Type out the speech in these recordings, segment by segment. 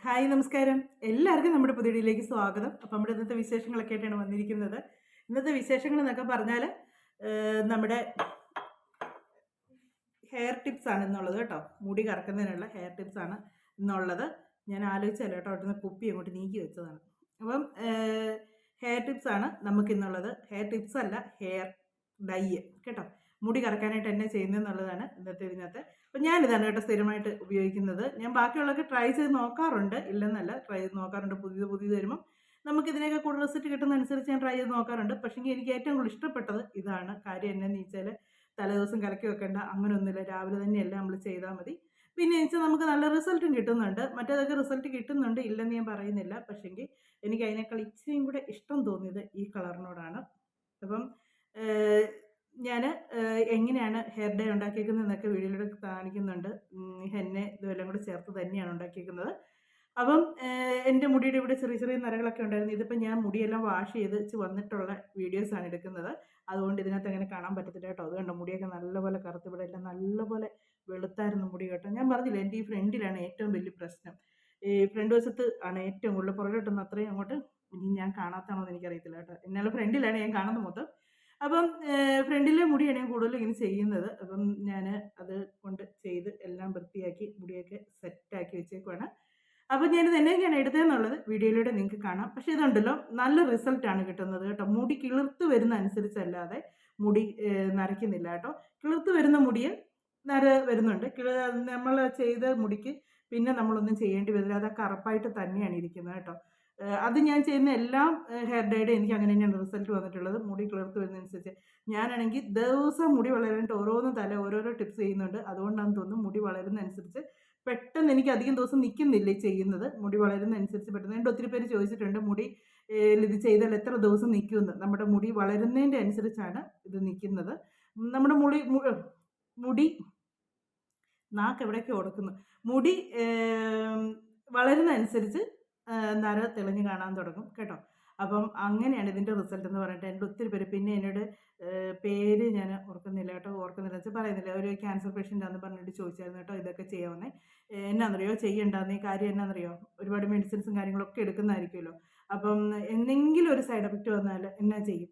Hi നമസ്കാരം. എല്ലാവർക്കും നമ്മുടെ പുതിയ വീഡിയോയിലേക്ക് സ്വാഗതം. അപ്പം നമ്മുടെ ഇന്നത്തെ വിശേഷങ്ങളൊക്കെ ആയിട്ടാണ് വന്നിരിക്കുന്നത്. ഇന്നത്തെ വിശേഷങ്ങൾ എന്നൊക്കെ പറഞ്ഞാൽ നമ്മുടെ ഹെയർ ടിപ്സ് ആണ് ഇന്നുള്ളത് കേട്ടോ. മുടി കറക്കുന്നതിനുള്ള ഹെയർ ടിപ്സ് ആണ് ഇന്നുള്ളത്. ഞാൻ ആലോചിച്ചല്ല കേട്ടോ, അവിടുന്ന് കുപ്പി അങ്ങോട്ട് നീക്കി വെച്ചതാണ്. അപ്പം ഹെയർ ടിപ്സ് ആണ് നമുക്ക് ഇന്നുള്ളത്. ഹെയർ ടിപ്സ് അല്ല, ഹെയർ ഡൈ കേട്ടോ. മുടി കറക്കാനായിട്ട് എന്നെ ചെയ്യുന്നതെന്നുള്ളതാണ് ഇന്നത്തെ ഇതിനകത്ത്. അപ്പം ഞാനിതാണ് കേട്ടോ സ്ഥിരമായിട്ട് ഉപയോഗിക്കുന്നത്. ഞാൻ ബാക്കിയുള്ളതൊക്കെ ട്രൈ ചെയ്ത് നോക്കാറുണ്ട്, ഇല്ലെന്നല്ല, ട്രൈ ചെയ്ത് നോക്കാറുണ്ട്. പുതിയത് വരുമ്പം നമുക്കിതിനൊക്കെ കൂടുതൽ റിസൾട്ട് കിട്ടുന്നതനുസരിച്ച് ഞാൻ ട്രൈ ചെയ്ത് നോക്കാറുണ്ട്. പക്ഷേ എനിക്ക് ഏറ്റവും കൂടുതൽ ഇഷ്ടപ്പെട്ടത് ഇതാണ്. കാര്യം എന്നാന്ന് ചോദിച്ചാൽ തലേദിവസം കലക്കി വെക്കേണ്ട അങ്ങനെയൊന്നുമില്ല, രാവിലെ തന്നെ എല്ലാം നമ്മൾ ചെയ്താൽ മതി. പിന്നെ വെച്ചാൽ നമുക്ക് നല്ല റിസൾട്ടും കിട്ടുന്നുണ്ട്. മറ്റേതൊക്കെ റിസൾട്ട് കിട്ടുന്നുണ്ട്, ഇല്ലെന്ന് ഞാൻ പറയുന്നില്ല. പക്ഷേങ്കിൽ എനിക്ക് അതിനേക്കാൾ ഇച്ചിരിയും കൂടെ ഇഷ്ടം തോന്നിയത് ഈ കളറിനോടാണ്. അപ്പം ഞാൻ എങ്ങനെയാണ് ഹെയർ ഡേ ഉണ്ടാക്കിയേക്കുന്നതെന്നൊക്കെ വീഡിയോയിലൂടെ കാണിക്കുന്നുണ്ട്. ഹെന്ന ഇതുമെല്ലാം കൂടെ ചേർത്ത് തന്നെയാണ് ഉണ്ടാക്കിയേക്കുന്നത്. അപ്പം എൻ്റെ മുടിയുടെ ഇവിടെ ചെറിയ ചെറിയ നരകളൊക്കെ ഉണ്ടായിരുന്നു. ഇതിപ്പോൾ ഞാൻ മുടിയെല്ലാം വാഷ് ചെയ്ത് വന്നിട്ടുള്ള വീഡിയോസാണ് എടുക്കുന്നത്. അതുകൊണ്ട് ഇതിനകത്ത് അങ്ങനെ കാണാൻ പറ്റത്തില്ല കേട്ടോ. അത് കണ്ടോ, മുടിയൊക്കെ നല്ലപോലെ കറുത്ത്, ഇവിടെ എല്ലാം നല്ലപോലെ വെളുത്തായിരുന്നു മുടി കേട്ടോ. ഞാൻ പറഞ്ഞില്ലേ, എൻ്റെ ഈ ഫ്രണ്ടിലാണ് ഏറ്റവും വലിയ പ്രശ്നം. ഈ ഫ്രണ്ട് വശത്ത് ആണ് ഏറ്റവും കൂടുതൽ, പുറകോട്ടൊന്നും അത്രയും അങ്ങോട്ട് ഇനി ഞാൻ കാണാത്താണോ എന്ന് എനിക്കറിയത്തില്ല കേട്ടോ. എന്നാലും ഫ്രണ്ടിലാണ് ഞാൻ കാണുന്നത് മൊത്തം. അപ്പം ഫ്രണ്ടിലെ മുടിയാണ് ഞാൻ കൂടുതലും ഇങ്ങനെ ചെയ്യുന്നത്. അപ്പം ഞാൻ അത് കൊണ്ട് ചെയ്ത് എല്ലാം വൃത്തിയാക്കി മുടിയൊക്കെ സെറ്റാക്കി വെച്ചേക്കുവാണ്. അപ്പം ഞാനിത് എങ്ങനെയാണ് എടുത്തതെന്നുള്ളത് വീഡിയോയിലൂടെ നിങ്ങൾക്ക് കാണാം. പക്ഷേ ഇതുണ്ടല്ലോ, നല്ല റിസൾട്ടാണ് കിട്ടുന്നത് കേട്ടോ. മുടി കിളിർത്ത് വരുന്ന അനുസരിച്ചല്ലാതെ മുടി നരയ്ക്കുന്നില്ല കേട്ടോ. കിളിർത്ത് വരുന്ന മുടിയിൽ നര വരുന്നുണ്ട്. നമ്മൾ ചെയ്ത മുടിക്ക് പിന്നെ നമ്മളൊന്നും ചെയ്യേണ്ടി വരില്ല. അത് കറുപ്പായിട്ട് തന്നെയാണ് ഇരിക്കുന്നത് കേട്ടോ. അത് ഞാൻ ചെയ്യുന്ന എല്ലാം ഹെയർ ഡേയുടെ എനിക്ക് അങ്ങനെ തന്നെയാണ് റിസൾട്ട് വന്നിട്ടുള്ളത്. മുടി കിളിർത്ത് വരുന്നതനുസരിച്ച് ഞാനാണെങ്കിൽ ദിവസം മുടി വളരാനായിട്ട് ഓരോരോ ടിപ്സ് ചെയ്യുന്നുണ്ട്. അതുകൊണ്ടാണെന്ന് തോന്നുന്നു മുടി വളരുന്നതനുസരിച്ച് പെട്ടെന്ന് എനിക്ക് അധികം ദിവസം നിൽക്കുന്നില്ല ചെയ്യുന്നത്. മുടി വളരുന്നതനുസരിച്ച് പെട്ടെന്ന് എൻ്റെ ഒത്തിരി പേര് ചോദിച്ചിട്ടുണ്ട്, മുടി ഇത് ചെയ്താൽ എത്ര ദിവസം നിൽക്കുമെന്ന്. നമ്മുടെ മുടി വളരുന്നതിൻ്റെ അനുസരിച്ചാണ് ഇത് നിൽക്കുന്നത്. നമ്മുടെ മുടി നാക്ക് എവിടെയൊക്കെ ഓടക്കുന്നു. മുടി വളരുന്നതനുസരിച്ച് നര തെളിഞ്ഞ് കാണാൻ തുടങ്ങും കേട്ടോ. അപ്പം അങ്ങനെയാണ് ഇതിൻ്റെ റിസൾട്ട് എന്ന് പറഞ്ഞിട്ട് എൻ്റെ ഒത്തിരി പേര്, പിന്നെ എന്നോട് പേര് ഞാൻ ഓർക്കുന്നില്ല കേട്ടോ, വെച്ചാൽ പറയുന്നില്ല, ഒരു ക്യാൻസർ പേഷ്യൻ്റ് ആണെന്ന് പറഞ്ഞിട്ട് ചോദിച്ചായിരുന്നു കേട്ടോ ഇതൊക്കെ ചെയ്യാവുന്നേ. എന്നാണെന്നറിയോ ചെയ്യണ്ടെന്ന്. ഈ കാര്യം എന്നാണെന്നറിയോ, ഒരുപാട് മെഡിസിൻസും കാര്യങ്ങളൊക്കെ എടുക്കുന്നതായിരിക്കുമല്ലോ. അപ്പം എന്തെങ്കിലും ഒരു സൈഡ് എഫക്റ്റ് വന്നാൽ എന്നാ ചെയ്യും?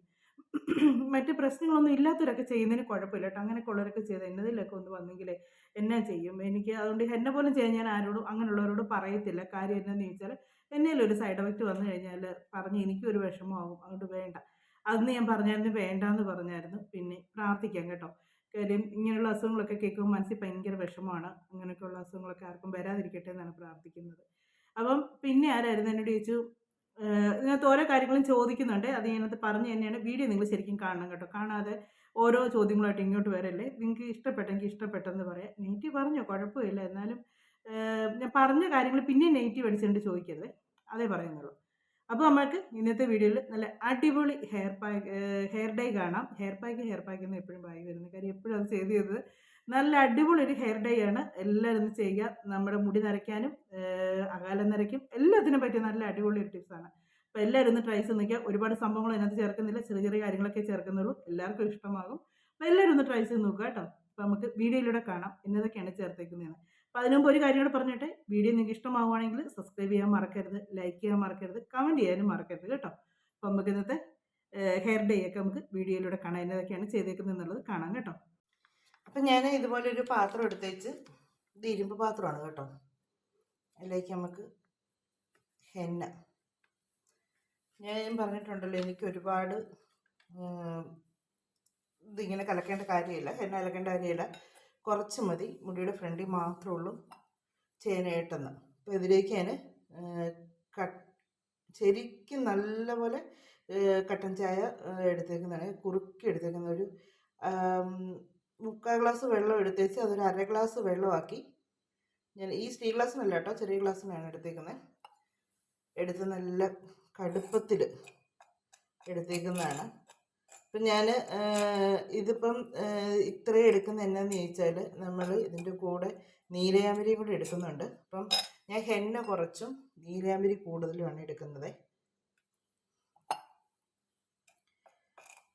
മറ്റ് പ്രശ്നങ്ങളൊന്നും ഇല്ലാത്തവരൊക്കെ ചെയ്യുന്നതിന് കുഴപ്പമില്ല കേട്ടോ. അങ്ങനെയൊക്കെ ഉള്ളവരൊക്കെ ചെയ്ത് എന്നതിലൊക്കെ ഒന്ന് വന്നെങ്കിലേ എന്നാ ചെയ്യും? എനിക്ക് അതുകൊണ്ട് എന്നെ പോലും ചെയ്യാൻ ഞാൻ ആരോടും അങ്ങനെയുള്ളവരോട് പറയത്തില്ല. കാര്യം എന്നാന്ന് ചോദിച്ചാൽ എന്നേലും ഒരു സൈഡ് എഫക്റ്റ് വന്നു കഴിഞ്ഞാൽ പറഞ്ഞ് എനിക്കൊരു വിഷമമാകും. അതുകൊണ്ട് വേണ്ട. അന്ന് ഞാൻ പറഞ്ഞായിരുന്നു വേണ്ടാന്ന് പറഞ്ഞായിരുന്നു. പിന്നെ പ്രാർത്ഥിക്കാം കേട്ടോ. കാര്യം ഇങ്ങനെയുള്ള അസുഖങ്ങളൊക്കെ കേൾക്കുമ്പോൾ മനസ്സിൽ ഭയങ്കര വിഷമമാണ്. അങ്ങനെയൊക്കെയുള്ള അസുഖങ്ങളൊക്കെ ആർക്കും വരാതിരിക്കട്ടെ എന്നാണ് പ്രാർത്ഥിക്കുന്നത്. അപ്പം പിന്നെ ആരായിരുന്നു എന്നോട് ചോദിച്ചു, ഇതിനകത്ത് ഓരോ കാര്യങ്ങളും ചോദിക്കുന്നുണ്ട്. അത് ഞാനത് പറഞ്ഞു തന്നെയാണ്. വീഡിയോ നിങ്ങൾ ശരിക്കും കാണണം കേട്ടോ. കാണാതെ ഓരോ ചോദ്യങ്ങളായിട്ട് ഇങ്ങോട്ട് വരല്ലേ. നിങ്ങൾക്ക് ഇഷ്ടപ്പെട്ടെങ്കിൽ ഇഷ്ടപ്പെട്ടെന്ന് പറയാം. നെഗറ്റീവ് പറഞ്ഞോ, കുഴപ്പമില്ല. എന്നാലും ഞാൻ പറഞ്ഞ കാര്യങ്ങൾ പിന്നെയും നെഗറ്റീവ് അടിച്ചുകൊണ്ട് ചോദിക്കരുത്. അതേ പറയുന്നുള്ളൂ. അപ്പോൾ നമ്മൾക്ക് ഇന്നത്തെ വീഡിയോയിൽ നല്ല അടിപൊളി ഹെയർ ഡൈ കാണാം. ഹെയർ പാക്ക് എന്ന് എപ്പോഴും ബായി വരുന്നത്. കാര്യം എപ്പോഴും അത് ചെയ്ത് നല്ല അടിപൊളി ഒരു ഹെയർ ഡൈ ആണ്. എല്ലാവരും ഒന്ന് ചെയ്യുക. നമ്മുടെ മുടി നരയ്ക്കാനും അകാലം നരയ്ക്കും എല്ലാത്തിനും പറ്റിയ നല്ല അടിപൊളി ഒരു ടിപ്സാണ്. അപ്പോൾ എല്ലാവരും ഒന്ന് ട്രൈ ചെയ്ത് നോക്കുക. ഒരുപാട് സംഭവങ്ങൾ അതിനകത്ത് ചേർക്കുന്നില്ല, ചെറിയ ചെറിയ കാര്യങ്ങളൊക്കെ ചേർക്കുന്നുള്ളൂ. എല്ലാവർക്കും ഇഷ്ടമാകും. അപ്പോൾ എല്ലാവരും ഒന്ന് ട്രൈ ചെയ്ത് നോക്കുക കേട്ടോ. അപ്പോൾ നമുക്ക് വീഡിയോയിലൂടെ കാണാം എന്നതൊക്കെയാണ് ചേർത്തേക്കുന്നതെന്ന്. അപ്പോൾ അതിന് മുമ്പ് ഒരു കാര്യം കൂടെ പറഞ്ഞിട്ട്, വീഡിയോ നിങ്ങൾക്ക് ഇഷ്ടമാവുകയാണെങ്കിൽ സബ്സ്ക്രൈബ് ചെയ്യാൻ മറക്കരുത്, ലൈക്ക് ചെയ്യാൻ മറക്കരുത്, കമൻറ്റ് ചെയ്യാനും മറക്കരുത് കേട്ടോ. അപ്പോൾ നമുക്ക് ഇന്നത്തെ ഹെയർ ഡേ ഒക്കെ നമുക്ക് വീഡിയോയിലൂടെ കാണാം, എന്നതൊക്കെയാണ് ചെയ്തേക്കുന്നത് എന്നുള്ളത് കാണാം കേട്ടോ. അപ്പം ഞാൻ ഇതുപോലൊരു പാത്രം എടുത്തേച്ച്, ഇത് ഇരുമ്പ് പാത്രമാണ് കേട്ടോ. അതിലേക്ക് നമുക്ക് ഹെന്ന, ഞാൻ പറഞ്ഞിട്ടുണ്ടല്ലോ എനിക്ക് ഒരുപാട് ഇതിങ്ങനെ കലക്കേണ്ട കാര്യമില്ല, ഹെന്ന കലക്കേണ്ട കാര്യമില്ല. കുറച്ച് മതി, മുടിയുടെ ഫ്രണ്ടിൽ മാത്രമേ ഉള്ളൂ ചെയ്യാനായിട്ടെന്ന്. അപ്പോൾ ഇതിലേക്ക് ഞാൻ ശരിക്കും നല്ലപോലെ കട്ടൻ ചായ എടുത്തേക്കുന്നതാണ്, കുറുക്കി എടുത്തേക്കുന്ന ഒരു 3/4 ഗ്ലാസ് വെള്ളം എടുത്തേച്ച് അതൊരു 1/2 ഗ്ലാസ് വെള്ളമാക്കി. ഞാൻ ഈ സ്റ്റീൽ ഗ്ലാസ്സിനല്ല കേട്ടോ, ചെറിയ ഗ്ലാസ്സിനാണ് എടുത്തേക്കുന്നത്. എടുത്ത് നല്ല കടുപ്പത്തിൽ എടുത്തേക്കുന്നതാണ്. അപ്പം ഞാൻ ഇതിപ്പം ഇത്രയും എടുക്കുന്ന എന്നാന്ന് ചോദിച്ചാൽ നമ്മൾ ഇതിൻ്റെ കൂടെ നീലയാമ്പരിയും കൂടി എടുക്കുന്നുണ്ട്. അപ്പം ഞാൻ ഹെന്ന കുറച്ചും നീലയാമ്പരി കൂടുതലുമാണ് എടുക്കുന്നത്.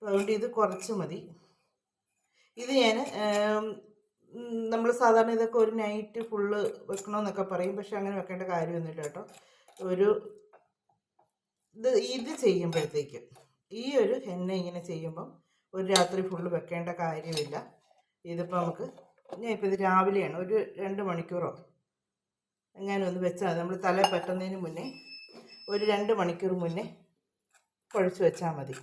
അതുകൊണ്ട് ഇത് കുറച്ച് മതി. ഇത് ഞാൻ നമ്മൾ സാധാരണ ഇതൊക്കെ ഒരു നൈറ്റ് ഫുള്ള് വെക്കണമെന്നൊക്കെ പറയും. പക്ഷെ അങ്ങനെ വെക്കേണ്ട കാര്യമൊന്നുമില്ല കേട്ടോ. ഒരു ഇത് ചെയ്യുമ്പോഴത്തേക്കും ഈ ഒരു ഹെന്ന ഇങ്ങനെ ചെയ്യുമ്പം ഒരു രാത്രി ഫുള്ള് വെക്കേണ്ട കാര്യമില്ല. ഇതിപ്പോൾ നമുക്ക് ഇപ്പോൾ ഇത് രാവിലെയാണ്, ഒരു 2 മണിക്കൂറോ എങ്ങനെ ഒന്ന് വെച്ചാൽ മതി. നമ്മൾ തല പറ്റുന്നതിന് മുന്നേ ഒരു 2 മണിക്കൂർ മുന്നേ കുഴച്ച് വെച്ചാൽ മതി.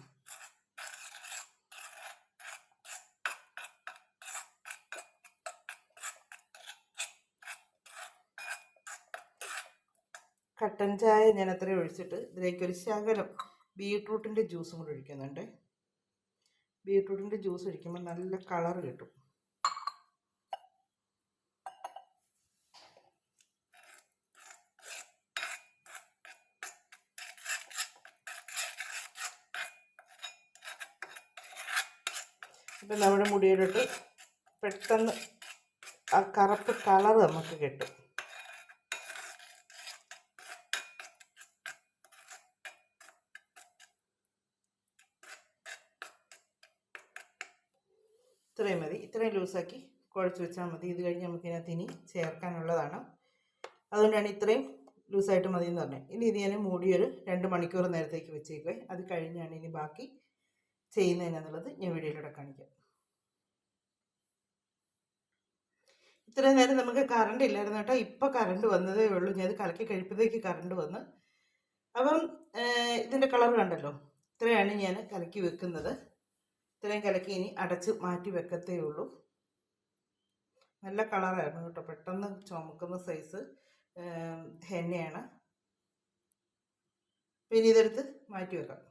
കട്ടൻ ചായ ഞാൻ അത്രയും ഒഴിച്ചിട്ട് ഇതിലേക്ക് ഒരു ശകലം ബീട്രൂട്ടിൻ്റെ ജ്യൂസും കൂടി ഒഴിക്കുന്നുണ്ട്. ബീട്രൂട്ടിൻ്റെ ജ്യൂസ് ഒഴിക്കുമ്പോൾ നല്ല കളർ കിട്ടും. ഇപ്പം നമ്മുടെ മുടിയിലോട്ട് പെട്ടെന്ന് ആ കറുപ്പ് കളർ നമുക്ക് കിട്ടും. ഇത്രയും മതി. ഇത്രയും ലൂസാക്കി കുഴച്ച് വെച്ചാൽ മതി. ഇത് കഴിഞ്ഞ് നമുക്കിതിനകത്ത് ഇനി ചേർക്കാനുള്ളതാണ്. അതുകൊണ്ടാണ് ഇത്രയും ലൂസായിട്ട് മതി എന്ന് പറഞ്ഞത്. ഇനി ഇത് ഞാൻ മൂടി ഒരു 2 മണിക്കൂർ നേരത്തേക്ക് വെച്ചേക്കുവേ. അത് കഴിഞ്ഞാണ് ഇനി ബാക്കി ചെയ്യുന്നതിനെന്നുള്ളത് ഞാൻ വീഡിയോയിലൂടെ കാണിക്കാം. ഇത്രയും നേരം നമുക്ക് കറണ്ട് ഇല്ലായിരുന്നു കേട്ടോ. ഇപ്പോൾ കറണ്ട് വന്നതേ ഉള്ളൂ. ഞാൻ ഇത് കലക്കി കഴിയുമ്പോഴത്തേക്ക് കറണ്ട് വന്ന്. അപ്പം ഇതിൻ്റെ കളർ കണ്ടല്ലോ. ഇത്രയാണ് ഞാൻ കലക്കി വെക്കുന്നത്. ഇത്രയും കലക്കി ഇനി അടച്ച് മാറ്റി വെക്കത്തേ ഉള്ളൂ. നല്ല കളറായിരുന്നു കേട്ടോ. പെട്ടെന്ന് ചുമക്കുന്ന സൈസ് ഹെന്നയാണ്. പിന്നെ ഇതെടുത്ത് മാറ്റി വെക്കാം.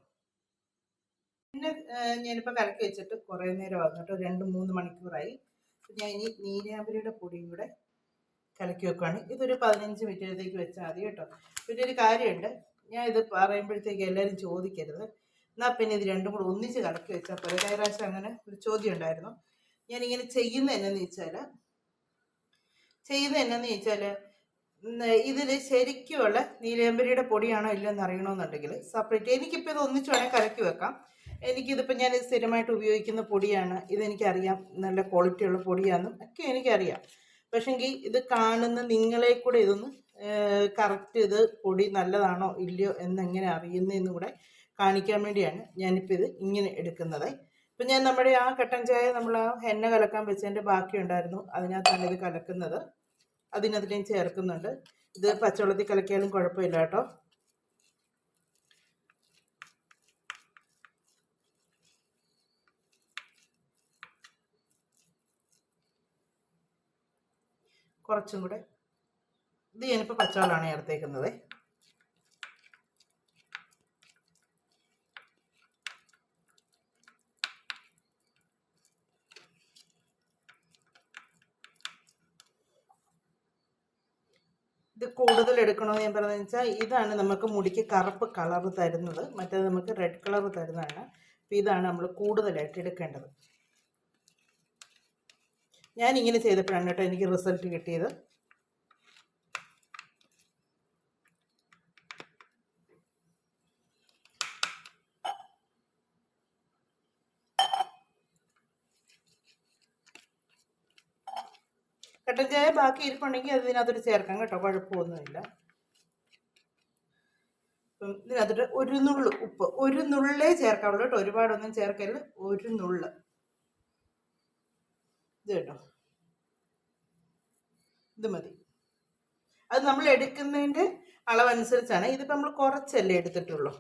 പിന്നെ ഞാനിപ്പോൾ കലക്കി വെച്ചിട്ട് കുറേ നേരം ആകും കേട്ടോ. 2-3 മണിക്കൂറായി. ഞാൻ ഇനി നീലാമ്പരിയുടെ പൊടിയും കൂടെ കലക്കി വെക്കുകയാണ്. ഇതൊരു 15 മിനിറ്റിലേക്ക് വെച്ചാൽ മതി കേട്ടോ. പിന്നെ ഒരു കാര്യമുണ്ട്, ഞാൻ ഇത് പറയുമ്പോഴത്തേക്ക് എല്ലാവരും ചോദിക്കരുത്, എന്നാൽ പിന്നെ ഇത് രണ്ടും കൂടെ ഒന്നിച്ച് കലക്കി വെച്ചാൽ പോലെ. കഴിഞ്ഞ പ്രാവശ്യം അങ്ങനെ ഒരു ചോദ്യം ഉണ്ടായിരുന്നു. ഞാനിങ്ങനെ ചെയ്യുന്നത് എന്നാന്ന് ചോദിച്ചാൽ ഇതിൽ ശരിക്കുമുള്ള നീലാമ്പരിയുടെ പൊടിയാണോ ഇല്ലെന്ന് അറിയണമെന്നുണ്ടെങ്കിൽ സെപ്പറേറ്റ് എനിക്കിപ്പോൾ ഇത് ഒന്നിച്ച് വേണേൽ കലക്കി വെക്കാം. എനിക്കിതിപ്പോൾ ഞാൻ സ്ഥിരമായിട്ട് ഉപയോഗിക്കുന്ന പൊടിയാണ്, ഇതെനിക്കറിയാം, നല്ല ക്വാളിറ്റിയുള്ള പൊടിയാണെന്നും ഒക്കെ എനിക്കറിയാം. പക്ഷെങ്കിൽ ഇത് കാണുന്ന നിങ്ങളെ കൂടെ ഇതൊന്ന് കറക്റ്റ് ഇത് പൊടി നല്ലതാണോ ഇല്ലയോ എന്നെങ്ങനെ അറിയുന്നതെന്നും കൂടെ കാണിക്കാൻ വേണ്ടിയാണ് ഞാനിപ്പോൾ ഇത് ഇങ്ങനെ എടുക്കുന്നത്. ഇപ്പം ഞാൻ നമ്മുടെ ആ കട്ടൻ ചായ നമ്മൾ ആ എണ്ണ കലക്കാൻ വെച്ചതിൻ്റെ ബാക്കി ഉണ്ടായിരുന്നു, അതിനകത്താണ് ഇത് കലക്കുന്നത്. അതിനകത്ത് ചേർക്കുന്നുണ്ട്. ഇത് പച്ചവെള്ളത്തിൽ കലക്കിയാലും കുഴപ്പമില്ല കേട്ടോ. കുറച്ചും കൂടെ ഇത് ഞാനിപ്പോൾ പച്ചവെള്ളമാണ് ചേർത്തേക്കുന്നത്. ഇത് കൂടുതൽ എടുക്കണമെന്ന് ഞാൻ പറഞ്ഞതെന്ന് വെച്ചാൽ ഇതാണ് നമുക്ക് മുടിക്ക് കറുപ്പ് കളർ തരുന്നത്, മറ്റേത് നമുക്ക് റെഡ് കളർ തരുന്നതാണ്. അപ്പോൾ ഇതാണ് നമ്മൾ കൂടുതലായിട്ട് എടുക്കേണ്ടത്. ഞാനിങ്ങനെ ചെയ്തപ്പോഴാണ് കേട്ടോ എനിക്ക് റിസൾട്ട് കിട്ടിയത്. കട്ടൻ ചായ ബാക്കി ഇരിപ്പുണ്ടെങ്കിൽ അത് ഇതിനകത്തോട്ട് ചേർക്കാം കേട്ടോ, കുഴപ്പമൊന്നുമില്ല. അപ്പം ഇതിനകത്തോട്ട് ഒരു നുള്ളു ഉപ്പ്, ഒരു നുള്ളേ ചേർക്കാവുള്ളൂ കേട്ടോ, ഒരുപാടൊന്നും ചേർക്കരുത്, ഒരു നുള്ള്. ഇത് കേട്ടോ, ഇത് മതി. അത് നമ്മൾ എടുക്കുന്നതിൻ്റെ അളവനുസരിച്ചാണ്. ഇതിപ്പോൾ നമ്മൾ കുറച്ചല്ലേ എടുത്തിട്ടുള്ളൂ.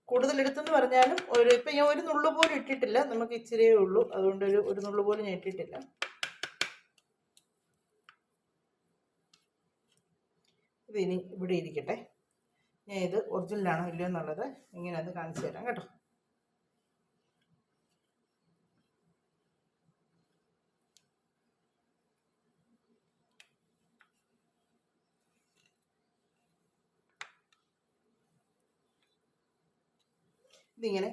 കൂടുതൽ എടുത്തെന്ന് പറഞ്ഞാലും ഇപ്പം ഞാൻ ഒരു നുള്ളു പോലും ഇട്ടിട്ടില്ല, നമുക്ക് ഇച്ചിരിയേ ഉള്ളൂ, അതുകൊണ്ട് ഒരു നുള്ളു പോലും ഞാൻ ഇട്ടിട്ടില്ല. ഇതിനി ഇവിടെ ഇരിക്കട്ടെ. ഞാൻ ഇത് ഒറിജിനലാണോ ഇല്ലയോ എന്നുള്ളത് ഇങ്ങനെ അത് കാണിച്ചു തരാം കേട്ടോ. ഇതിങ്ങനെ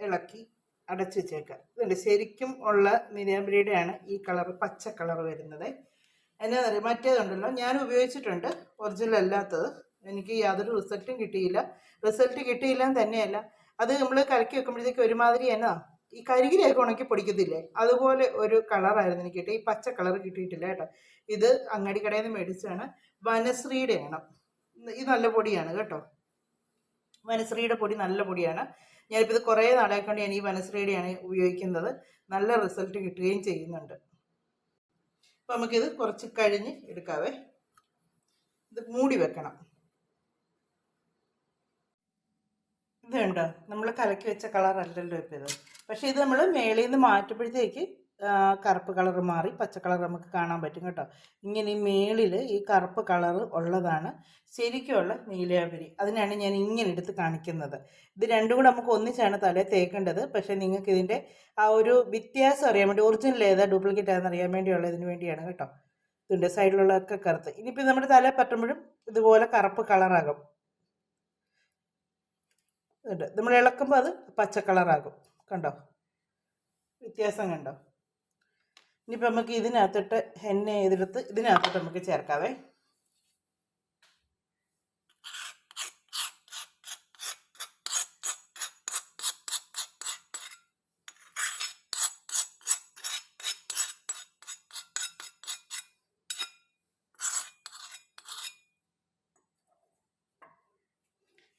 ഇളക്കി അടച്ചു വെച്ചേക്കാം. ഇതുണ്ട് ശരിക്കും ഉള്ള നീലാമ്പരിയുടെയാണ് ഈ കളർ, പച്ച കളർ വരുന്നത്. എന്നാ പറയുക, മറ്റേതുണ്ടല്ലോ ഞാൻ ഉപയോഗിച്ചിട്ടുണ്ട് ഒറിജിനൽ അല്ലാത്തത്, എനിക്ക് യാതൊരു റിസൾട്ടും കിട്ടിയില്ല. റിസൾട്ട് കിട്ടിയില്ല തന്നെയല്ല, അത് നമ്മൾ കലക്കി വെക്കുമ്പോഴത്തേക്ക് ഒരുമാതിരി എന്നാ ഈ കരികിലൊക്കെ ഉണക്കി പൊടിക്കത്തില്ലേ, അതുപോലെ ഒരു കളറായിരുന്നു എനിക്ക് കിട്ടിയത്. ഈ പച്ച കളർ കിട്ടിയിട്ടില്ല കേട്ടോ. ഇത് അങ്ങാടി കടയിൽ നിന്ന് മേടിച്ചാണ്. വനശ്രീയുടെ ആണ്. ഇത് നല്ല പൊടിയാണ് കേട്ടോ. വനശ്രീയുടെ പൊടി നല്ല പൊടിയാണ്. ഞാനിപ്പോൾ ഇത് കുറേ നാളെ കൊണ്ട് ഞാൻ ഈ വനശ്രീയുടെയാണ് ഉപയോഗിക്കുന്നത്. നല്ല റിസൾട്ട് കിട്ടുകയും ചെയ്യുന്നുണ്ട്. അപ്പം നമുക്കിത് കുറച്ച് കഴിഞ്ഞ് എടുക്കാവേ. ഇത് മൂടി വെക്കണം. ഇത് കണ്ടോ, നമ്മൾ കലക്കി വെച്ച കളറല്ലല്ലോ ഇപ്പോൾ ഇത്. പക്ഷേ ഇത് നമ്മൾ മേളിൽ നിന്ന് മാറ്റുമ്പോഴത്തേക്ക് കറുപ്പ് കളർ മാറി പച്ച കളർ നമുക്ക് കാണാൻ പറ്റും കേട്ടോ. ഇങ്ങനെ ഈ മേളിൽ ഈ കറുപ്പ് കളർ ഉള്ളതാണ് ശരിക്കുമുള്ള നീലാംബരി. അതിനാണ് ഞാൻ ഇങ്ങനെ എടുത്ത് കാണിക്കുന്നത്. ഇത് രണ്ടും കൂടെ നമുക്ക് ഒന്നിച്ചാണ് തലയിൽ തേക്കേണ്ടത്. പക്ഷേ നിങ്ങൾക്ക് ഇതിൻ്റെ ആ ഒരു വ്യത്യാസം അറിയാൻ വേണ്ടി, ഒറിജിനൽ ഏതാ ഡ്യൂപ്ലിക്കേറ്റ് ആണെന്ന് അറിയാൻ വേണ്ടിയുള്ള ഇതിന് വേണ്ടിയാണ് കേട്ടോ. ഇതിൻ്റെ സൈഡിലുള്ളതൊക്കെ കറുത്ത്. ഇനിയിപ്പോൾ നമ്മുടെ തലയിൽ പറ്റുമ്പോഴും ഇതുപോലെ കറുപ്പ് കളറാകും. നമ്മൾ ഇളക്കുമ്പോൾ അത് പച്ച കളറാകും. കണ്ടോ വ്യത്യാസം കണ്ടോ? ഇനിയിപ്പോൾ നമുക്ക് ഇതിനകത്തിട്ട് എണ്ണ ചെയ്തെടുത്ത് ഇതിനകത്തിട്ട് നമുക്ക് ചേർക്കാവേ.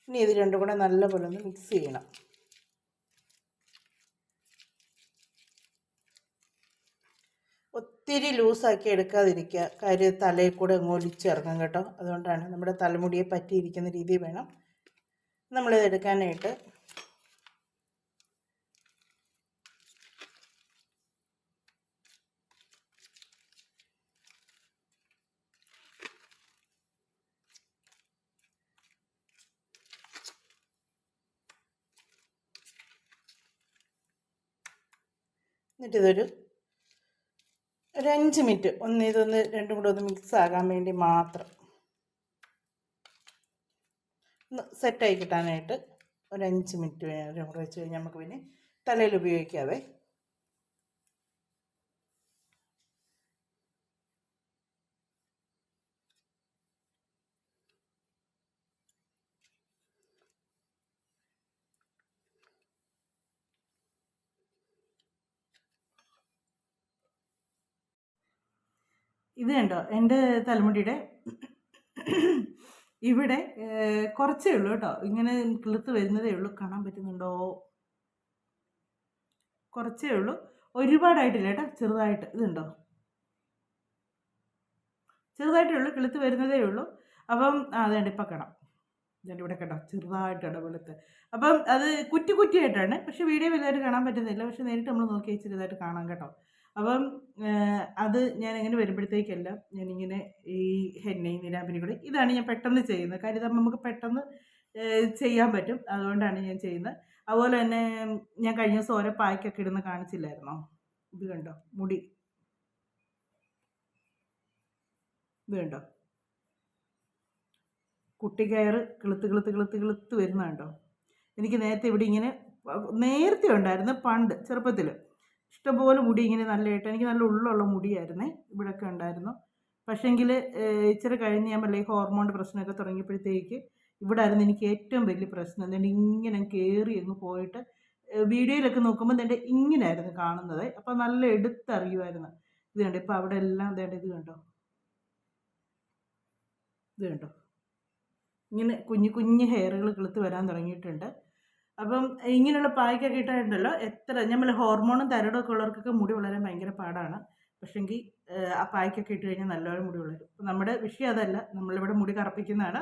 ഇനി ഇത് രണ്ടും കൂടെ നല്ലപോലെ ഒന്ന് മിക്സ് ചെയ്യണം. ഒത്തിരി ലൂസാക്കി എടുക്കാതിരിക്കുക. കാര്യം തലയിൽ കൂടെ അങ്ങ് ഒലിച്ചിറങ്ങും കേട്ടോ. അതുകൊണ്ടാണ് നമ്മുടെ തലമുടിയെ പറ്റിയിരിക്കുന്ന രീതി വേണം നമ്മളിത് എടുക്കാനായിട്ട്. എന്നിട്ടിതൊരു 5 മിനിറ്റ് ഇതൊന്ന് രണ്ടും കൂടെ ഒന്ന് മിക്സ് ആകാൻ വേണ്ടി മാത്രം ഒന്ന് സെറ്റായി കിട്ടാനായിട്ട് ഒരു 5 മിനിറ്റ് കൂടെ വെച്ച് കഴിഞ്ഞാൽ നമുക്ക് പിന്നെ തലയിൽ ഉപയോഗിക്കാവേ. ഇത് കണ്ടോ, എൻ്റെ തലമുടിയുടെ ഇവിടെ കുറച്ചേ ഉള്ളൂ കേട്ടോ. ഇങ്ങനെ കിളുത്ത് വരുന്നതേ ഉള്ളൂ. കാണാൻ പറ്റുന്നുണ്ടോ? കുറച്ചേ ഉള്ളൂ, ഒരുപാടായിട്ടില്ല കേട്ടോ. ചെറുതായിട്ട് ഇതുണ്ടോ, ചെറുതായിട്ടേ ഉള്ളൂ, കിളുത്ത് വരുന്നതേ ഉള്ളൂ. അപ്പം അതുകൊണ്ട് ഇപ്പം കാണാം. ഇതുണ്ട് ഇവിടെ കേട്ടോ, ചെറുതായിട്ടാണ് വെളുത്ത്. അപ്പം അത് കുറ്റി കുറ്റിയായിട്ടാണ്. പക്ഷെ വീഡിയോ വലുതായിട്ട് കാണാൻ പറ്റുന്നില്ല. പക്ഷെ നേരിട്ട് നമ്മൾ നോക്കിയാൽ ചെറുതായിട്ട് കാണാം കേട്ടോ. അപ്പം അത് ഞാൻ എങ്ങനെ വരുമ്പോഴത്തേക്കെല്ലാം ഞാനിങ്ങനെ ഈ ഹെന്നയും നീലാംബരി കൂടി ഇതാണ് ഞാൻ പെട്ടെന്ന് ചെയ്യുന്നത്. കാര്യം ഇതാകുമ്പോൾ നമുക്ക് പെട്ടെന്ന് ചെയ്യാൻ പറ്റും. അതുകൊണ്ടാണ് ഞാൻ ചെയ്യുന്നത്. അതുപോലെ തന്നെ ഞാൻ കഴിഞ്ഞ ദിവസം ഓരോ പായ്ക്കൊക്കെ ഇടുന്ന കാണിച്ചില്ലായിരുന്നോ? ഇത് കണ്ടോ മുടി, ഇത് കണ്ടോ കുട്ടിക്കയറ് കിളുത്ത് കിളുത്ത് കിളുത്ത് കിളുത്ത് വരുന്നുണ്ടോ? എനിക്ക് നേരത്തെ ഇവിടെ ഇങ്ങനെ നേരത്തെ ഉണ്ടായിരുന്നു, പണ്ട് ചെറുപ്പത്തിൽ ഇഷ്ടംപോലെ മുടി ഇങ്ങനെ നല്ലതായിട്ട്, എനിക്ക് നല്ല ഉള്ളുള്ള മുടിയായിരുന്നേ, ഇവിടെയൊക്കെ ഉണ്ടായിരുന്നു. പക്ഷേങ്കിൽ ഇച്ചിരി കഴിഞ്ഞ് ഞാൻ ഈ ഹോർമോണിൻ്റെ പ്രശ്നമൊക്കെ തുടങ്ങിയപ്പോഴത്തേക്ക് ഇവിടെ ആയിരുന്നു എനിക്ക് ഏറ്റവും വലിയ പ്രശ്നം. എന്നിട്ട് ഇങ്ങനെ കയറി അങ്ങ് പോയിട്ട് വീഡിയോയിലൊക്കെ നോക്കുമ്പോൾ എൻ്റെ ഇങ്ങനെയായിരുന്നു കാണുന്നത്. അപ്പോൾ നല്ല എടുത്തറിയുമായിരുന്നു. ഇത് കണ്ടോ, ഇപ്പോൾ അവിടെ എല്ലാം ഇത് കണ്ടോ, ഇത് കണ്ടോ ഇങ്ങനെ കുഞ്ഞു കുഞ്ഞു ഹെയറുകൾ കിളുത്ത് വരാൻ തുടങ്ങിയിട്ടുണ്ട്. അപ്പം ഇങ്ങനെയുള്ള പായ്ക്കൊക്കെ ഇട്ടായിട്ടുണ്ടല്ലോ, എത്ര നമ്മൾ ഹോർമോണും തൈറോയ്ഡൊക്കെ ഉള്ളവർക്കൊക്കെ മുടി വളരാൻ ഭയങ്കര പാടാണ്. പക്ഷെങ്കിൽ ആ പായ്ക്കൊക്കെ ഇട്ട് കഴിഞ്ഞാൽ നല്ലപോലെ മുടി വളരും. അപ്പം നമ്മുടെ വിഷയം അതല്ല, നമ്മളിവിടെ മുടി കറുപ്പിക്കുന്നതാണ്.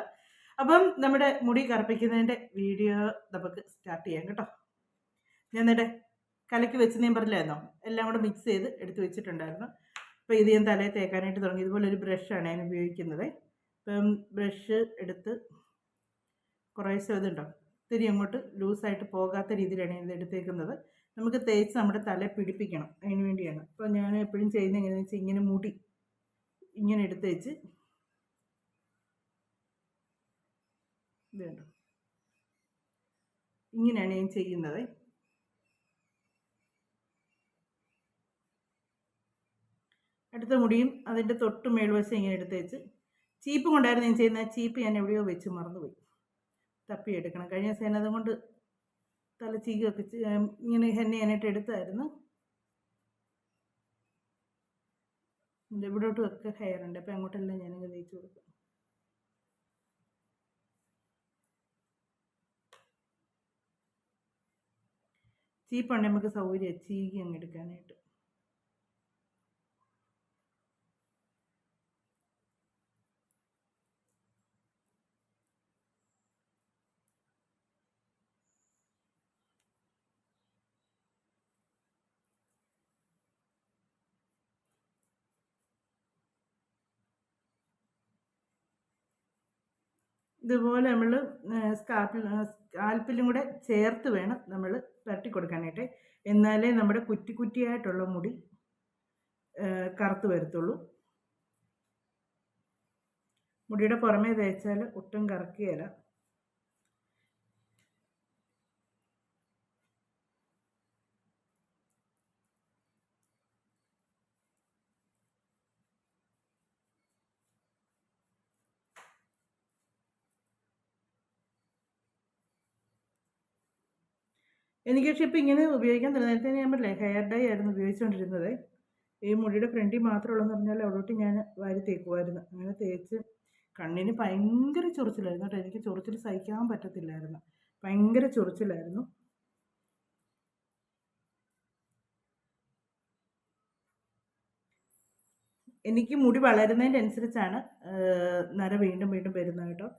അപ്പം നമ്മുടെ മുടി കറുപ്പിക്കുന്നതിൻ്റെ വീഡിയോ നമുക്ക് സ്റ്റാർട്ട് ചെയ്യാം കേട്ടോ. ഞാൻ എന്നിട്ട് കലക്കി വെച്ച് ഞാൻ പറഞ്ഞില്ലായിരുന്നോ, എല്ലാം കൂടെ മിക്സ് ചെയ്ത് എടുത്ത് വെച്ചിട്ടുണ്ടായിരുന്നു. അപ്പോൾ ഇത് ഞാൻ തലയിൽ തേക്കാനായിട്ട് തുടങ്ങി. ഇതുപോലെ ഒരു ബ്രഷാണ് ഞാൻ ഉപയോഗിക്കുന്നത്. ഇപ്പം ബ്രഷ് എടുത്ത് കുറേശ്ശെ ഇതുണ്ടോ, ഇത്തിരി അങ്ങോട്ട് ലൂസായിട്ട് പോകാത്ത രീതിയിലാണ് ഇത് എടുത്തേക്കുന്നത്. നമുക്ക് തേച്ച് നമ്മുടെ തല പിടിപ്പിക്കണം, അതിന് വേണ്ടിയാണ്. അപ്പോൾ ഞാൻ എപ്പോഴും ചെയ്യുന്നത് എങ്ങനെയാണെന്ന് വെച്ചാൽ ഇങ്ങനെ മുടി ഇങ്ങനെ എടുത്ത് വെച്ച് ഇത് കണ്ടോ, ഇങ്ങനെയാണ് ഞാൻ ചെയ്യുന്നത്. അടുത്ത മുടിയും അതിൻ്റെ തൊട്ട് മേൽവശം ഇങ്ങനെ എടുത്ത് വെച്ച്, ചീപ്പ് കൊണ്ടായിരുന്നു ഞാൻ ചെയ്യുന്നത്. ചീപ്പ് ഞാൻ എവിടെയോ വെച്ച് മറന്നുപോയി, തപ്പിയെടുക്കണം. കഴിഞ്ഞ ദിവസം അതുകൊണ്ട് തല ചീകൊക്കെ ഇങ്ങനെ ഹെന്ന ചെയ്യാനായിട്ട് എടുത്തായിരുന്നു. ഇവിടോട്ടും ഒക്കെ ഹെയർ ഉണ്ട്, അപ്പം അങ്ങോട്ടെല്ലാം ഞാനിങ്ങനെ തേച്ച് കൊടുക്കും. ചീപ്പുണ്ടെങ്കിൽ നമുക്ക് സൗകര്യം ചീകി അങ്ങ് എടുക്കാനായിട്ട്. ഇതുപോലെ നമ്മൾ സ്കാൽപ്പിലും കൂടെ ചേർത്ത് വേണം നമ്മൾ തട്ടി കൊടുക്കാനായിട്ട്. എന്നാലേ നമ്മുടെ കുറ്റി കുറ്റിയായിട്ടുള്ള മുടി കറുത്ത് വരത്തുള്ളൂ. മുടിയുടെ പുറമേ തേച്ചാൽ ഒട്ടും കറക്കുകയില്ല. എനിക്ക് പക്ഷേ ഇപ്പം ഇങ്ങനെ ഉപയോഗിക്കാൻ തുടങ്ങി. നേരത്തെ ഞാൻ പറഞ്ഞില്ലേ ഹെയർ ഡൈ ആയിരുന്നു ഉപയോഗിച്ചുകൊണ്ടിരുന്നത്. ഈ മുടിയുടെ ഫ്രണ്ടിൽ മാത്രമുള്ളതെന്ന് പറഞ്ഞാൽ അവിടോട്ട് ഞാൻ വാരി തേക്കുമായിരുന്നു. അങ്ങനെ തേച്ച് കണ്ണിന് ഭയങ്കര ചൊറിച്ചിലായിരുന്നു കേട്ടോ. എനിക്ക് ചൊറിച്ചിൽ സഹിക്കാൻ പറ്റത്തില്ലായിരുന്നു, ഭയങ്കര ചൊറിച്ചിലായിരുന്നു. എനിക്ക് മുടി വളരുന്നതിൻ്റെ അനുസരിച്ചാണ് നര വീണ്ടും വീണ്ടും വരുന്നത് കേട്ടോ.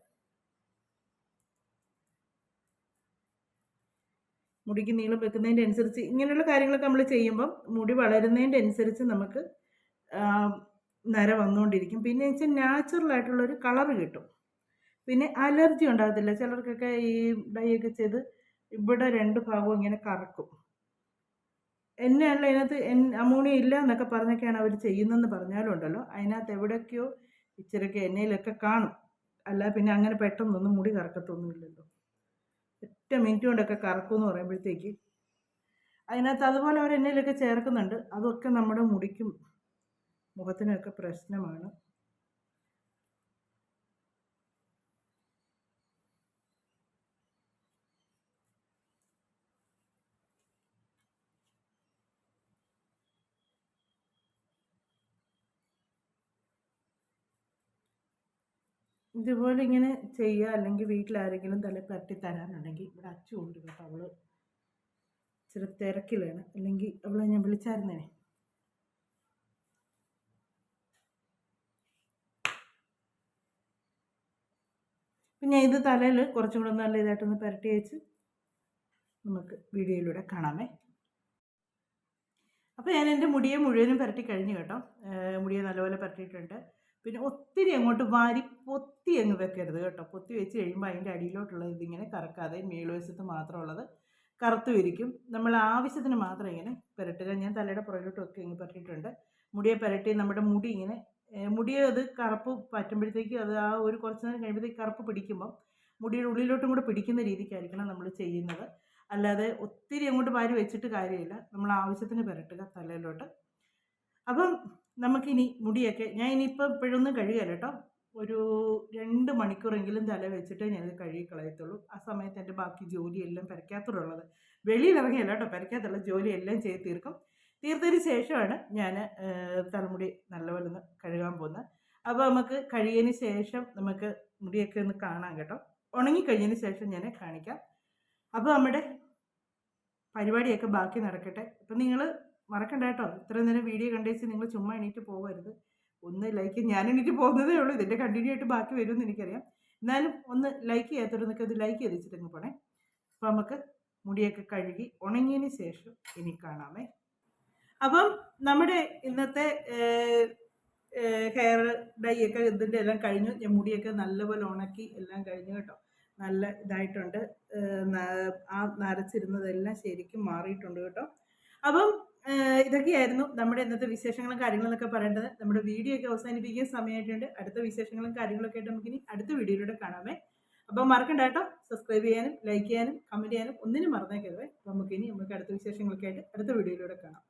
മുടിക്ക് നീളം വെക്കുന്നതിൻ്റെ അനുസരിച്ച് ഇങ്ങനെയുള്ള കാര്യങ്ങളൊക്കെ നമ്മൾ ചെയ്യുമ്പം മുടി വളരുന്നതിൻ്റെ അനുസരിച്ച് നമുക്ക് നര വന്നുകൊണ്ടിരിക്കും. പിന്നെ വെച്ചാൽ നാച്ചുറലായിട്ടുള്ളൊരു കളറ് കിട്ടും. പിന്നെ അലർജി ഉണ്ടാകത്തില്ല. ചിലർക്കൊക്കെ ഈ ഡൈ ഒക്കെ ചെയ്ത് ഇവിടെ 2 ഭാഗവും ഇങ്ങനെ കറക്കും. എന്നെയാണല്ലോ അതിനകത്ത് അമോണിയ ഇല്ല എന്നൊക്കെ പറഞ്ഞൊക്കെയാണ് അവർ ചെയ്യുന്നതെന്ന് പറഞ്ഞാലും ഉണ്ടല്ലോ, അതിനകത്ത് എവിടെയൊക്കെയോ ഇച്ചിരിയൊക്കെ എണ്ണയിലൊക്കെ കാണും. അല്ല പിന്നെ അങ്ങനെ പെട്ടെന്നൊന്നും മുടി കറക്കത്തൊന്നുമില്ലല്ലോ. 8 മിനിറ്റ് കൊണ്ടൊക്കെ കറക്കുമെന്ന് പറയുമ്പോഴത്തേക്ക് അതിനകത്ത് അതുപോലെ അവർ എണ്ണയിലൊക്കെ ചേർക്കുന്നുണ്ട്. അതൊക്കെ നമ്മുടെ മുടിക്കും മുഖത്തിനൊക്കെ പ്രശ്നമാണ്. ഇതുപോലെ ഇങ്ങനെ ചെയ്യുക. അല്ലെങ്കിൽ വീട്ടിലാരെങ്കിലും തല പറ്റി തരാനുണ്ടെങ്കിൽ ഇവിടെ അച്ചു ഉണ്ട് കേട്ടോ. അവള് ഇച്ചിരി തിരക്കിലാണ്, അല്ലെങ്കിൽ അവളെ ഞാൻ വിളിച്ചായിരുന്നേനെ. പിന്നെ ഇത് തലയിൽ കുറച്ചും കൂടെ നല്ല ഇതായിട്ടൊന്ന് പുരട്ടി വെച്ച് നമുക്ക് വീഡിയോയിലൂടെ കാണാമേ. അപ്പോൾ ഞാൻ എൻ്റെ മുടിയെ മുഴുവനും പുരട്ടി കഴിഞ്ഞു കേട്ടോ. മുടിയെ നല്ലപോലെ പുരട്ടിയിട്ടുണ്ട്. പിന്നെ ഒത്തിരി അങ്ങോട്ട് വാരി പൊത്തി അങ്ങ് വെക്കരുത് കേട്ടോ. പൊത്തി വെച്ച് കഴിയുമ്പോൾ അതിൻ്റെ അടിയിലോട്ടുള്ളത് ഇതിങ്ങനെ കറക്കാതെ മേൽവശത്ത് മാത്രമുള്ളത് കറുത്തു ഇരിക്കും. നമ്മൾ ആവശ്യത്തിന് മാത്രം ഇങ്ങനെ പുരട്ടുക. ഞാൻ തലയുടെ പുറകിലോട്ടൊക്കെ ഇങ്ങനെ പുരട്ടിയിട്ടുണ്ട്. മുടിയെ പുരട്ടി നമ്മുടെ മുടി ഇങ്ങനെ മുടിയെ അത് കറുപ്പ് പറ്റുമ്പോഴത്തേക്ക് അത് ആ ഒരു കുറച്ച് നേരം കഴിയുമ്പോഴത്തേക്ക് കറുപ്പ് പിടിക്കുമ്പം മുടിയുടെ ഉള്ളിലോട്ടും കൂടെ പിടിക്കുന്ന രീതിക്കായിരിക്കണം നമ്മൾ ചെയ്യുന്നത്. അല്ലാതെ ഒത്തിരി അങ്ങോട്ട് വാരി വെച്ചിട്ട് കാര്യമില്ല. നമ്മൾ ആവശ്യത്തിന് പുരട്ടുക തലയിലോട്ട്. അപ്പം നമുക്കിനി മുടിയൊക്കെ ഞാൻ ഇനിയിപ്പോൾ ഇപ്പോഴൊന്നും കഴുകല കേട്ടോ. ഒരു 2 മണിക്കൂറെങ്കിലും തല വെച്ചിട്ട് ഞാനത് കഴുകി കളയത്തുള്ളൂ. ആ സമയത്ത് എൻ്റെ ബാക്കി ജോലിയെല്ലാം പെരയ്ക്കകത്തുള്ളത് വെളിയിലിറങ്ങിയല്ല കേട്ടോ, പെരയ്ക്കകത്തുള്ള ജോലിയെല്ലാം ചെയ്ത് തീർക്കും. തീർത്തതിന് ശേഷമാണ് ഞാൻ തലമുടി നല്ലപോലെ ഒന്ന് കഴുകാൻ പോകുന്നത്. അപ്പോൾ നമുക്ക് കഴുകിയതിന് ശേഷം നമുക്ക് മുടിയൊക്കെ ഒന്ന് കാണാം കേട്ടോ. ഉണങ്ങിക്കഴിഞ്ഞതിന് ശേഷം ഞാൻ കാണിക്കാം. അപ്പോൾ നമ്മുടെ പരിപാടിയൊക്കെ ബാക്കി നടക്കട്ടെ. അപ്പം നിങ്ങൾ മറക്കണ്ട കേട്ടോ, ഇത്രയും നേരം വീഡിയോ കണ്ടേച്ച് നിങ്ങൾ ചുമ്മാ എണീറ്റ് പോകരുത്. ഒന്ന് ലൈക്ക്, ഞാൻ എണീറ്റ് പോകുന്നതേ ഉള്ളൂ, ഇതിൻ്റെ കണ്ടിന്യൂ ആയിട്ട് ബാക്കി വരുമെന്ന് എനിക്കറിയാം. എന്നാലും ഒന്ന് ലൈക്ക് ചെയ്യാത്തവരൊക്കെ അത് ലൈക്ക് ചെയ്ത് വെച്ചിട്ടങ്ങ് പോണേ. അപ്പോൾ നമുക്ക് മുടിയൊക്കെ കഴുകി ഉണങ്ങിയതിന് ശേഷം ഇനി കാണാമേ. അപ്പം നമ്മുടെ ഇന്നത്തെ ഹെയർ ഡൈ ഒക്കെ ഇതിൻ്റെ എല്ലാം കഴിഞ്ഞു. ഞാൻ മുടിയൊക്കെ നല്ലപോലെ ഉണക്കി എല്ലാം കഴിഞ്ഞു കേട്ടോ. നല്ല ഇതായിട്ടുണ്ട്. ആ നരച്ചിരുന്നതെല്ലാം ശരിക്കും മാറിയിട്ടുണ്ട് കേട്ടോ. അപ്പം ഇതൊക്കെയായിരുന്നു നമ്മുടെ ഇന്നത്തെ വിശേഷങ്ങളും കാര്യങ്ങളെന്നൊക്കെ പറയേണ്ടത്. നമ്മുടെ വീഡിയോ ഒക്കെ അവസാനിപ്പിക്കുന്ന സമയമായിട്ടുണ്ട്. അടുത്ത വിശേഷങ്ങളും കാര്യങ്ങളൊക്കെ ആയിട്ട് നമുക്കിനി അടുത്ത വീഡിയോയിലൂടെ കാണാമേ. അപ്പം മറക്കണ്ട കേട്ടോ, സബ്സ്ക്രൈബ് ചെയ്യാനും ലൈക്ക് ചെയ്യാനും കമൻറ്റ് ചെയ്യാനും ഒന്നിനും മറന്നേക്കരുത്. അപ്പം നമുക്ക് അടുത്ത വിശേഷങ്ങളൊക്കെ ആയിട്ട് അടുത്ത വീഡിയോയിലൂടെ കാണാം.